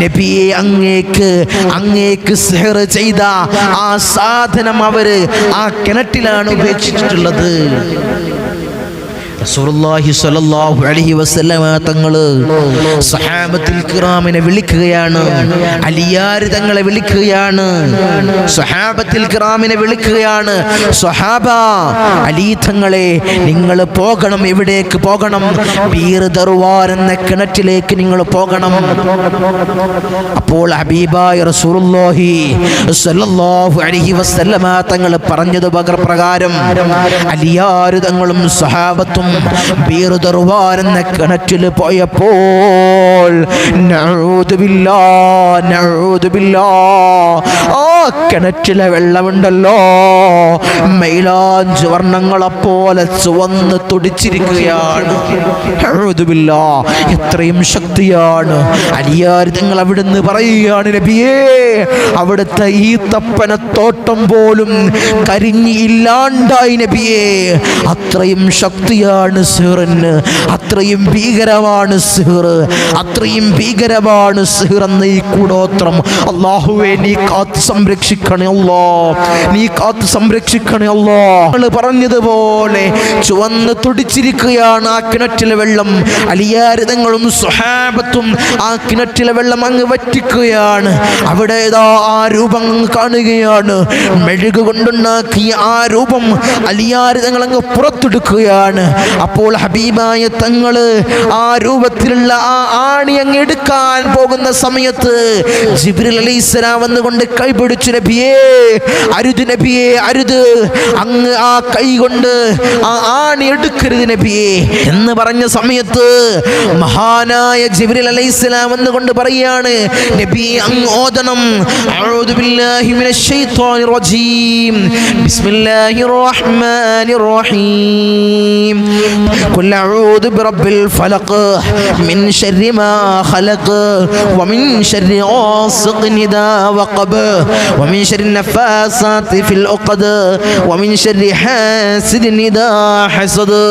നബിയെ അങ്ങേക്ക് സിഹ്ർ ചെയ്ത ആ സാധനം അവര് ആ കിണറ്റിലാണ് ഉപേക്ഷിച്ചിട്ടുള്ളത്. റസൂലുള്ളാഹി സ്വല്ലല്ലാഹു അലൈഹി വസല്ലം തങ്ങള് സഹാബത്തുൽ കിറാമിനെ വിളിക്കുകയാണ്, അലിയാർ തങ്ങളെ വിളിക്കുകയാണ്, സഹാബത്തുൽ കിറാമിനെ വിളിക്കുകയാണ്. സ്വഹാബ, അലി തങ്ങളെ നിങ്ങൾ പോകണം. എവിടേക്ക് പോകണം? ബീർ ദർവാൻ എന്ന കിണറ്റിലേക്ക് നിങ്ങൾ പോകണം. അപ്പോൾ ഹബീബായ റസൂലുള്ളാഹി സ്വല്ലല്ലാഹു അലൈഹി വസല്ലം തങ്ങൾ പറഞ്ഞത് പ്രകാരം അലിയാർ തങ്ങളും സ്വഹാബത്തും ബീർ ദർവാൻ എന്ന കിണറ്റിൽ പോയപ്പോൾ നഊദു ബില്ലാഹ്, ആ കിണറ്റിലെ വെള്ളമുണ്ടല്ലോ മൈലാഞ്ച് വർണ്ണങ്ങളെപ്പോലെ ചുവന്ന് തുടിച്ചിരിക്കുകയാണ്. നഊദു ബില്ലാഹ്, എത്രയും ശക്തിയാണ്. അലിയാർ തങ്ങൾ അവിടുന്ന് പറയുകയാണ്, നബിയേ അവിടുത്തെ ഈ തപ്പനത്തോട്ടം പോലും കരിഞ്ഞി ഇല്ലാണ്ടായി നബിയേ. അത്രയും ശക്തിയാണ് സിഹ്റിന്, അത്രയും ഭീകരമാണ് സിഹ്ർ എന്ന ഈ കൂടോത്രം. അല്ലാഹുവേ നീ കാത്ത് സംരക്ഷിക്കണേ അല്ലാഹ്. പറഞ്ഞതുപോലെ ചുവന്ന് തുടിച്ചിരിക്കുകയാണ് ആ കിണറ്റിലെ വെള്ളം. അലിയാർ തങ്ങളും സ്വഹാബത്തും ആ കിണറ്റിലെ വെള്ളം അങ്ങ് വറ്റിക്കുകയാണ്. അവിടെ ആ രൂപം കാണുകയാണ്. മെഴുക് കൊണ്ടുണ്ടാക്കിയ ആ രൂപം അലിയാർ തങ്ങൾ അങ്ങ് പുറത്തെടുക്കുകയാണ്. അപ്പോൾ ഹബീബായ തങ്ങള് ആ രൂപത്തിലുള്ള ആ ആണി അങ്ങ് എടുക്കാൻ പോകുന്ന സമയത്ത് ജിബ്രീൽ അലൈഹിസ്സലാം വന്നുകൊണ്ട് കൈപിടിച്ചു, നബിയേ അരുത്, അങ്ങ് ആ കൈ കൊണ്ട് ആ ആണി എടുക്കരുത് നബിയേ എന്ന് പറഞ്ഞ സമയത്ത് മഹാനായ ജിബ്രീൽ അലൈഹിസ്സലാം വന്നുകൊണ്ട് പറയാണ്, നബി അങ്ങ് ഓതണം, അഊദു ബില്ലാഹി മിനശ് ശൈത്വാനിർ റജീം, ബിസ്മില്ലാഹിർ റഹ്മാനിർ റഹീം, ഖുൽ അഊദു ബിറബ്ബിൽ ഫലഖ് മിൻ ശർരി മാ ഖലഖ് വമിൻ ശർരി ഗാസിഖിൻ ഇദാ വഖബ് വമിൻ ശർരി നഫാസാതി ഫിൽ ഉഖദ് വമിൻ ശർരി ഹാസിദിൻ ഇദാ ഹസദ്.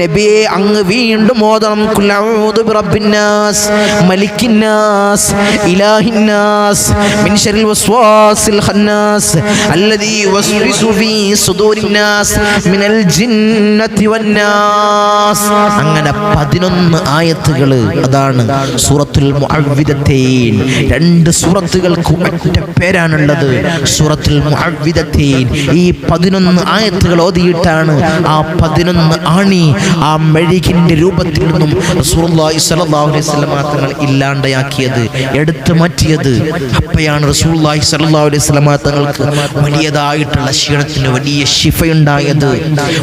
നബിയെ അങ്ങ് വീണ്ടും ഓതണം, ഖുൽ അഊദു ബിറബ്ബിൻ നാസ് മലിക്കിൻ നാസ് ഇലാഹിൻ നാസ് മിൻ ശർരിൽ വസ്വാസിൽ ഖന്നാസ് അല്ലദീ യുവസ്വിസു ഫീ സുദൂരിൻ നാസ് മിനൽ ജിന്നത്തി വന്നാസ്. അങ്ങനെ 11 ആയത്തുകൾ. അതാണ് സൂറത്തുൽ മുഅവ്വിദത്തൈൻ. 2 സൂറത്തുകൾക്ക് ഒറ്റ പേരാണുള്ളത്, സൂറത്തുൽ മുഅവ്വിദത്തൈൻ. ഈ 11 ആയത്തുകൾ ഓതിയിട്ടാണ് ആ 11 ആണി ആ മെഴുകിന്റെ രൂപത്തിൽ നിന്നും റസൂലുള്ളാഹി സ്വല്ലല്ലാഹു അലൈഹി വസല്ലം തങ്ങൾ ഇല്ലാണ്ടയാക്കിയത്, എടുത്തു മാറ്റിയത്. അപ്പോഴാണ് റസൂലുള്ളാഹി സ്വല്ലല്ലാഹു അലൈഹി വസല്ലം തങ്ങൾക്ക് വലിയതായിട്ടുള്ള ക്ഷീണത്തിന് വലിയ ശിഫയുണ്ടായത്,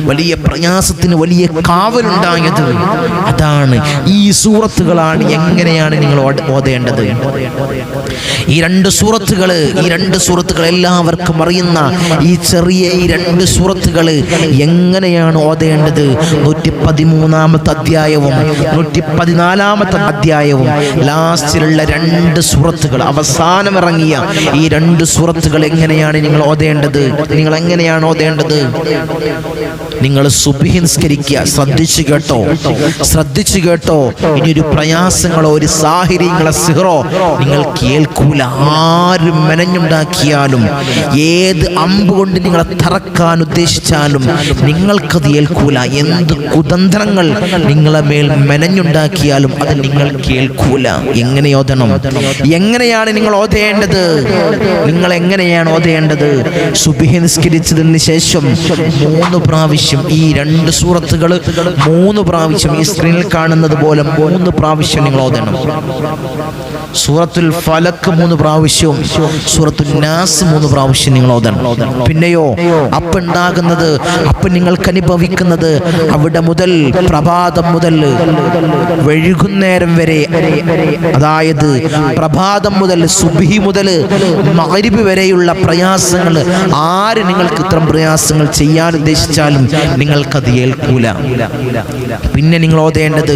വലിയ പ്രയാസത്തിന് വലിയ കാവലുണ്ടായത്. അതാണ് ഈ സൂറത്തുകളാണ് എങ്ങനെയാണ് നിങ്ങൾ ഓതേണ്ടത്. ഈ രണ്ട് സൂറത്തുകൾ എല്ലാവർക്കും അറിയുന്ന ഈ ചെറിയ ഈ രണ്ട് സൂറത്തുകൾ എങ്ങനെയാണ് ഓതേണ്ടത്. 113-ാമത്തെ അധ്യായവും 114-ാമത്തെ അധ്യായവും ലാസ്റ്റിലുള്ള രണ്ട് സൂറത്തുകൾ, അവസാനം ഇറങ്ങിയ ഈ രണ്ട് സൂറത്തുകൾ എങ്ങനെയാണ് നിങ്ങൾ ഓതേണ്ടത്. നിങ്ങൾ സുബ്ഹി നിസ്കരിക്കുക. ശ്രദ്ധിച്ചു കേട്ടോ. ഇനിയൊരു പ്രയാസങ്ങളോ ഒരു സാഹിര്യങ്ങളോ സിഹറോ നിങ്ങൾ കേൾക്കൂല. ആരും മെനഞ്ഞുണ്ടാക്കിയാലും ഏത് അമ്പ് കൊണ്ട് നിങ്ങളെ തറക്കാൻ ഉദ്ദേശിച്ചാലും നിങ്ങൾക്കത് ഏൽക്കൂല. എന്ത് കുതന്ത്രങ്ങൾ നിങ്ങളെ മേൽ മെനഞ്ഞുണ്ടാക്കിയാലും അത് നിങ്ങൾ കേൾക്കൂല. എങ്ങനെ ഓതണം? എങ്ങനെയാണ് നിങ്ങൾ ഓതേണ്ടത്? സുബ്ഹി നിസ്കരിച്ചതിന് ശേഷം 3 പ്രാവശ്യം ഈ രണ്ട് സൂറത്തുകൾ 3 പ്രാവശ്യം ഈ സ്ക്രീനിൽ കാണുന്നത് പോലെ 3 പ്രാവശ്യം നിങ്ങൾ ഓതണം. സൂറത്തുൽ ഫലക്ക് 3 പ്രാവശ്യവും സൂറത്തുൽ നാസ് 3 പ്രാവശ്യം നിങ്ങൾ ഓതണം. പിന്നെയോ അപ്പം നിങ്ങൾക്ക് അനുഭവിക്കുന്നത് അവിടെ മുതൽ പ്രഭാതം മുതൽ വൈകുന്നേരം വരെ, അതായത് പ്രഭാതം മുതൽ സുബ്ഹി മുതൽ മഗ്രിബ് വരെയുള്ള പ്രയാസങ്ങൾ, ആര് നിങ്ങൾക്ക് ഇത്തരം പ്രയാസങ്ങൾ ചെയ്യാൻ ഉദ്ദേശിച്ചാലും നിങ്ങൾക്കത് ഏൽക്കൂല. പിന്നെ നിങ്ങൾ ഓതേണ്ടത്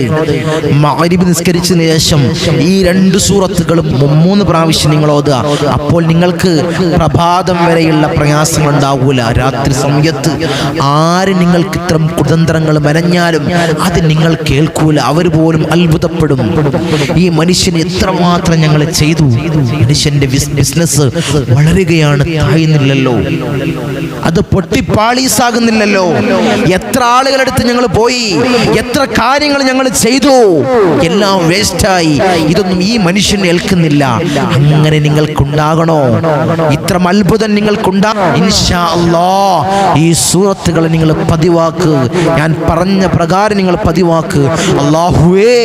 മഗ്രിബ് നിസ്കരിച്ചതിന് ശേഷം ഈ രണ്ട് സൂറത്തുകളും 3 പ്രാവശ്യം നിങ്ങൾ ഓതുക. അപ്പോൾ നിങ്ങൾക്ക് പ്രഭാതം വരെയുള്ള പ്രയാസങ്ങൾ ഉണ്ടാവൂല. രാത്രി സമയത്ത് ആര് നിങ്ങൾക്ക് ഇത്തരം കുതന്ത്രങ്ങൾ മെനഞ്ഞാലും അത് നിങ്ങൾ കേൾക്കൂല. അവർ പോലും അത്ഭുതപ്പെടും. ഈ മനുഷ്യന് എത്രമാത്രം ഞങ്ങൾ ചെയ്തു, മനുഷ്യന്റെ ബിസിനസ് വളരുകയാണ്, താഴുന്നില്ലല്ലോ, അത് പൊട്ടിപ്പാളീസാകുന്നില്ലല്ലോ. എത്ര ആളുകളടുത്ത് ഞങ്ങൾ പോയി, എത്ര കാര്യങ്ങൾ ഞങ്ങൾ ചെയ്തു, എല്ലാം വേസ്റ്റായി. ഇതൊന്നും ഈ മനുഷ്യൻ ഏൽക്കുന്നില്ല. അങ്ങനെ നിങ്ങൾക്കുണ്ടാകണോ? ഇത്തരം അത്ഭുതം നിങ്ങൾക്കുണ്ടാ. ഇൻഷാ അല്ലാഹ് ഈ സൂറത്തുകൾ നിങ്ങൾ പതിവാക്ക്. ഞാൻ പറഞ്ഞ പ്രകാരം നിങ്ങൾ പതിവാക്ക്. അല്ലാഹുവേ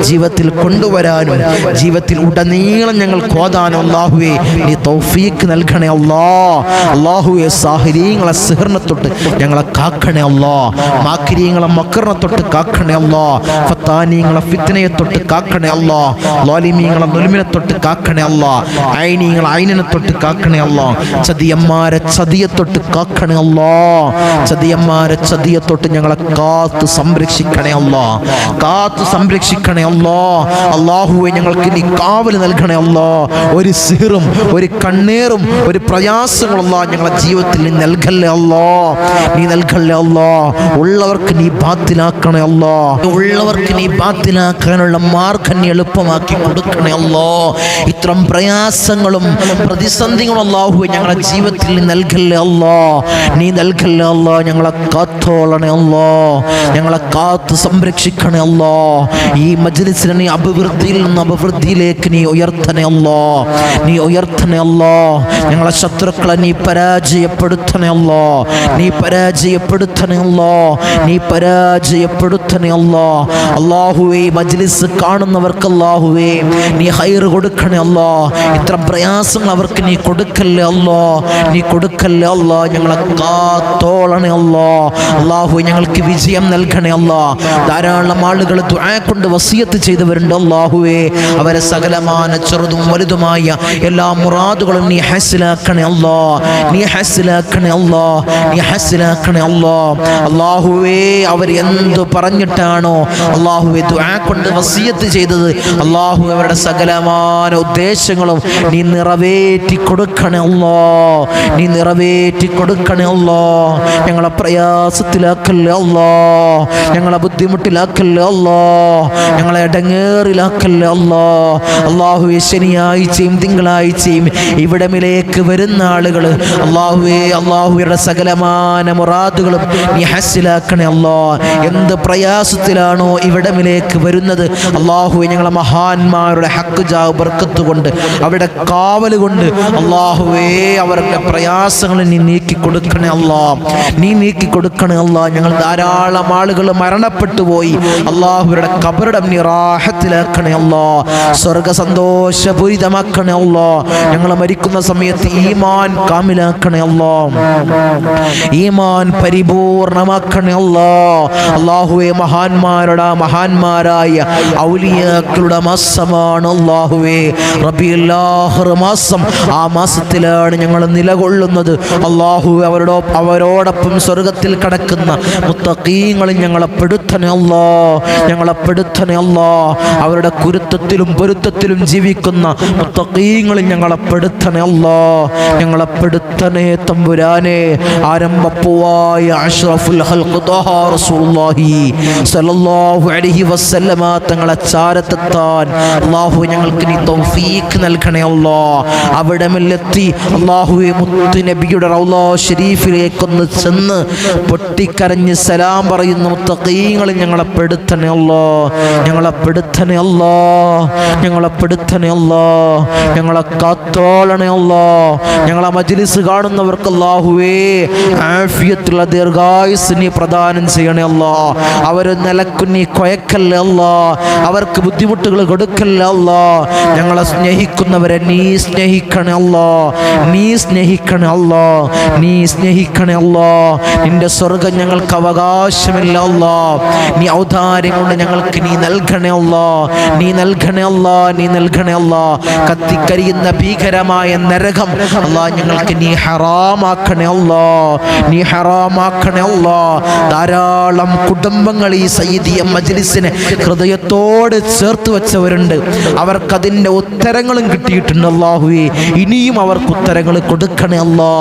ജീവിതത്തിൽ കൊണ്ടുവരാനും ജീവിതത്തിൽ ഉടനീളം ഞങ്ങൾ ഓതാനും അല്ലാഹുവേ നീ തൗഫീഖ് നൽകണേ അല്ലാഹുവേ. സാഹിരീങ്ങളെ സിഹറിനെ തൊട്ട് ഞങ്ങളെ കാക്കണേ അല്ലാഹ്. മാക്കിരീങ്ങളെ മക്കറിനെ തൊട്ട് കാക്കണേ അല്ലാഹ്. ഫത്താനീങ്ങളെ ഫിത്നയെ തൊട്ട് കാക്കണേ അല്ലാഹ്. ളാലിമീങ്ങളെ നുൽമിനെ തൊട്ട് കാക്കണേ അല്ലാഹ്. ഐനീങ്ങളെ ഐനിനെ തൊട്ട് കാക്കണേ അല്ലാഹ്. ചതിയന്മാരെ ചതിയെ തൊട്ട് കാക്കണേ അല്ലാഹ്. ചതിയന്മാരെ ചതിയെ തൊട്ട് ഞങ്ങളെ കാത്തു സംരക്ഷിക്കണേ അല്ലാഹ്. അല്ലാഹുവേ ഞങ്ങൾക്ക് നീ കാവൽ നൽകണേ അല്ലാഹ്. ഒരു സിഹറും ഒരു കണ്ണീറും ഒരു പ്രയാസങ്ങളും ഞങ്ങളെ ജീവിതത്തിൽ നീ നൽകല്ലേ അല്ലാഹ്. ഉള്ളവർക്ക് നീ ബാത്തിലാക്കണേ അല്ലാഹ്. ഉള്ളവർക്ക് നീ ബാത്തിലാക്കാനുള്ള മാർഗ്ഗം നീ എളുപ്പമാക്കി കൊടുക്കണേ അല്ലാഹ്. ഇത്തരം പ്രയാസങ്ങളും പ്രതിസന്ധികളും അല്ലാഹുവേ ഞങ്ങളെ ജീവിതത്തിൽ നീ നൽകല്ലേ അല്ലാഹ്. ഞങ്ങളെ കാത്തോളണേ അല്ലാഹ്. ഞങ്ങളെ കാത്ത് സംരക്ഷിക്കണേ അല്ലാഹ്. ഈ മജ്ലിസിനെ നീ അഭിവൃദ്ധിയിൽ നിന്ന് അഭിവൃദ്ധിയിലേക്ക് നീ ഉയർത്തണേ അല്ലാഹ്. ഞങ്ങളെ ശത്രുക്കളെ നീ പരാജയപ്പെടുത്തണേ അല്ലാഹ്. അല്ലാഹുവേ മജ്ലിസ് കാണുന്നവർക്ക് അല്ലാഹുവേ നീ ഹൈർ കൊടുക്കണേ അല്ലാഹ്. ഇത്ര പ്രയാസങ്ങൾ അവർക്ക് നീ കൊടുക്കല്ലേ അല്ലാഹ്. ഞങ്ങളെ കാത്തോളണേ അല്ലാഹ്. അല്ലാഹുവേ ഞങ്ങൾക്ക് വിജയം നൽകണേ അല്ലാഹ്. ധാരാളം ആളുകൾ ദുആ കൊണ്ട് വസിയത്ത് ചെയ്തവരുണ്ട് അല്ലാഹുവേ. അവരെ സകലമാന ചെറുതും വലുതുമായ എല്ലാ മുറാദുകളും നീ ഹാസിലാക്കണേ അല്ലാഹ്. അല്ലാഹുവേ അവർ എന്തു പറഞ്ഞിട്ടാണോ അല്ലാഹുവേ ദുആ കൊണ്ട് വസിയത്ത് ചെയ്തത്, അല്ലാഹു അവരുടെ സകലമാന ഉദ്ദേശങ്ങളും നീ നിറവേറ്റി കൊടുക്കണേ അല്ലാഹ്. ഞങ്ങളെ പ്രയാസത്തിലാക്കല്ലേ അല്ലാഹ്. ഞങ്ങളെ ബുദ്ധിമുട്ടിലാക്കല്ലേ അല്ലാഹ്. ഞങ്ങളെ ഇടങ്ങേറിലാക്കല്ലേ അല്ലാഹ്. അല്ലാഹുവേ ശനിയാഴ്ചയും തിങ്കളാഴ്ചയും ഇവിടമിലേക്ക് വരുന്ന ആളുകൾ അല്ലാഹുവേ സകലമാന മുറാദുകളും നീ ഹാസിലാക്കണേ അല്ലാഹ്. എന്ത് പ്രയാസത്തിലാണോ ഇവിടമിലേക്ക് വരുന്നത് അല്ലാഹുവേ ഞങ്ങളെ മഹാന്മാരുടെ ഹക്ക് ജാഹ് ബർക്കത്ത് കൊണ്ട് അവരുടെ കാവൽ കൊണ്ട് അല്ലാഹുവേ അവരുടെ പ്രയാസങ്ങൾ നീ നീക്കി കൊടുക്കണേ അല്ലാഹ്. ഞങ്ങൾ ധാരാളം ആളുകൾ മരണപ്പെട്ടു പോയി അല്ലാഹുവരുടെ ഖബറിടം നീ റാഹത്തിലാക്കണേ അല്ലാഹ്. സ്വർഗ്ഗ സന്തോഷപൂരിതമാക്കണേ അല്ലാഹ്. ഞങ്ങൾ മരിക്കുന്ന സമയത്ത് ഈമാൻ കാമിലാക്കണേ അല്ലാഹ്. ഈമാൻ പരിപൂർണമാക്കണേ അല്ലാഹ്. അല്ലാഹുവേ മഹാന്മാരായ ഔലിയാക്കളുടെ മാസമാണ് അല്ലാഹുവേ റബീഉൽ ആഖിർ മാസം. ആ മാസത്തിലാണ് ഞങ്ങൾ നിലകൊള്ളുന്നത് അല്ലാഹുവേ. അവരോടൊപ്പം സ്വർഗത്തിൽ കടക്കുന്ന മുത്തഖീങ്ങളിൽ ഞങ്ങളെ പെടുത്തണേ അല്ലാ, ഞങ്ങളെ പെടുത്തണേ അല്ലാ. അവരുടെ കുരുത്തത്തിലും പൊരുത്തത്തിലും ജീവിക്കുന്ന മുത്തഖീങ്ങളിൽ ഞങ്ങളെ പെടുത്തണേ അല്ലാ, ഞങ്ങളെ പെടുത്തണേ തമ്പുരാനെ. ആരംഭപ്പുവായ അഷ്റഫുൽ ഖൽഖ് ത്വഹ റസൂലുള്ളാഹി സ്വല്ലല്ലാഹു അലൈഹി വസല്ലമ തങ്ങളെ ചാരത്തെത്താൻ അല്ലാഹു ഞങ്ങൾക്ക് നീ തൗഫീഖ് നൽകണേ അല്ലാ. അവിടമെത്തി അല്ലാഹുവേ മുത്തു നബിയുടെ റൗള ഷരീഫിലേക്കൊന്ന് ചെന്ന് പൊട്ടിക്കരഞ്ഞ് സലാം പറയുന്ന മുത്തഖീങ്ങളിൽ ഞങ്ങളെ പെടുത്തണേ അല്ലാ, ഞങ്ങളെ പെടുത്തണേ അല്ലാ, ഞങ്ങളെ പെടുത്തണേ അല്ലാ, ഞങ്ങളെ കാത്തോളണേ അല്ലാ. ഞങ്ങളെ മജ്ലിസ് കാണുന്നവർക്ക് അല്ലാഹുവേ ആഫിയത്തുള്ള ദീർഘായുസ് നീ പ്രദാനം ചെയ്യണേ അല്ലാ. അവർ നിലക്കു നീ കൊയക്കല്ലേ അല്ലാ, അവർക്ക് ബുദ്ധിമുട്ടുകൾ കൊടുക്കല്ലേ അല്ലാ. ഞങ്ങളെ സ്നേഹിക്കുന്നവരെ നീ സ്നേഹിക്കണേ അല്ലാ, നീ സ്നേഹിക്കണേ അല്ലാ, നീ സ്നേഹിക്കണേ അല്ലാ. നിന്റെ സ്വർഗം ഞങ്ങൾക്ക് അവകാശമില്ല അല്ലാ. നീ ഔദാര്യം കൊണ്ട് ഞങ്ങൾക്ക് നീ നൽകണേ അല്ലാ, നീ നൽകണേ അല്ലാ, നീ നൽകണേ അല്ലാ. കത്തിക്കരിയുന്ന ഭീകരമായ നരകം അല്ലാ ഞങ്ങൾക്ക് നീ ഹറാമാക്കണേ അല്ലാ, നീ ഹറാമാക്കണേ അല്ലാ. ധാരാളം കുടുംബങ്ങൾ ഈ സയ്യിദിയ മജ്ലിസിനെ ഹൃദയത്തോട് ചേർത്ത് വെച്ചവരുണ്ട്. അവർക്കതിൻ്റെ ഉത്തരങ്ങളും കിട്ടിയിട്ടുണ്ട് അല്ലാഹുവേ. ഇനിയും അവർക്ക് ഉത്തരങ്ങൾ കൊടുക്കണേ അല്ലാ,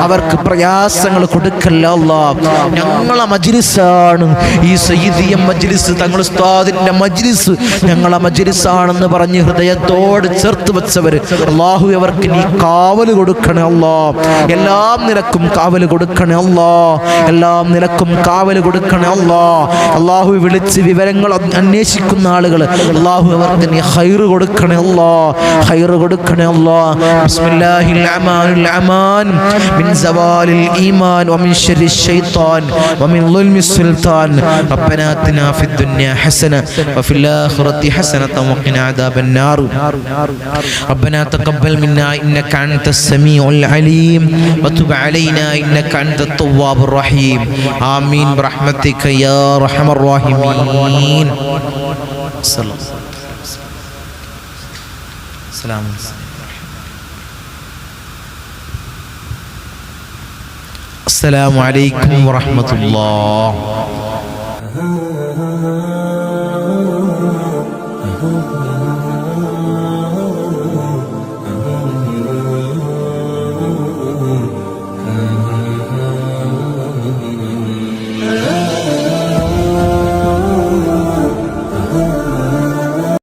അവർക്ക് പ്രയാസങ്ങൾ കൊടുക്കല്ല അല്ലാ. ഞങ്ങളെ മജ്ലിസാണ് ഈ സയ്യിദിയ മജ്ലിസ്, തങ്ങൾ ഉസ്താദിൻ്റെ മജ്ലിസ് ഞങ്ങളെ മജ്ലിസാണെന്ന് പറഞ്ഞ് ഹൃദയത്തോട് ചേർത്ത് വെച്ചവർ അല്ലാഹു അവർക്ക് നീ കാവൽ കൊടുക്കണേ അല്ലാ. എല്ലാം നിലക്കും കാവൽ കൊടുക്കണേ അല്ലാ, എല്ലാം നിലക്കും കാവൽ കൊടുക്കണേ അല്ലാ. അല്ലാഹു വിളിച്ച് വിവരങ്ങൾ അന്വേഷിക്കുന്ന ആളുകൾ അല്ലാഹു അവർക്ക് നീ ഖൈറ് കൊടുക്കണേ അല്ലാ, ഖൈറ് കൊടുക്കണേ അല്ലാ. ബിസ്മില്ലാഹിൽ അമാനുൽ അമാൻ മിൻ സവാലിൽ ഈമാൻ വമിൻ ശർരി ശൈത്താൻ വമിൻ ളുൽമിസ് സുൽത്താൻ. റബ്ബനാ ആതിനാ ഫിദ് ദുനിയ ഹസന വഫിൽ ആഖിറതി ഹസനത വഖിനാ അദാബൻ നാർ. റബ്ബനാ തഖബ്ബൽ മിന്നാ ഇന്നക അൻതസ് സമീഉൽ അലീം വതുബ് അലൈനാ ഇന്നക അൻതത് തവ്വാബുർ റഹീം. ആമീൻ ബിറഹ്മതിക യാ അർഹമർ റഹീമീൻ. സലാം. അസ്സലാമു അലൈക്കും വറഹ്മത്തുള്ളാഹി.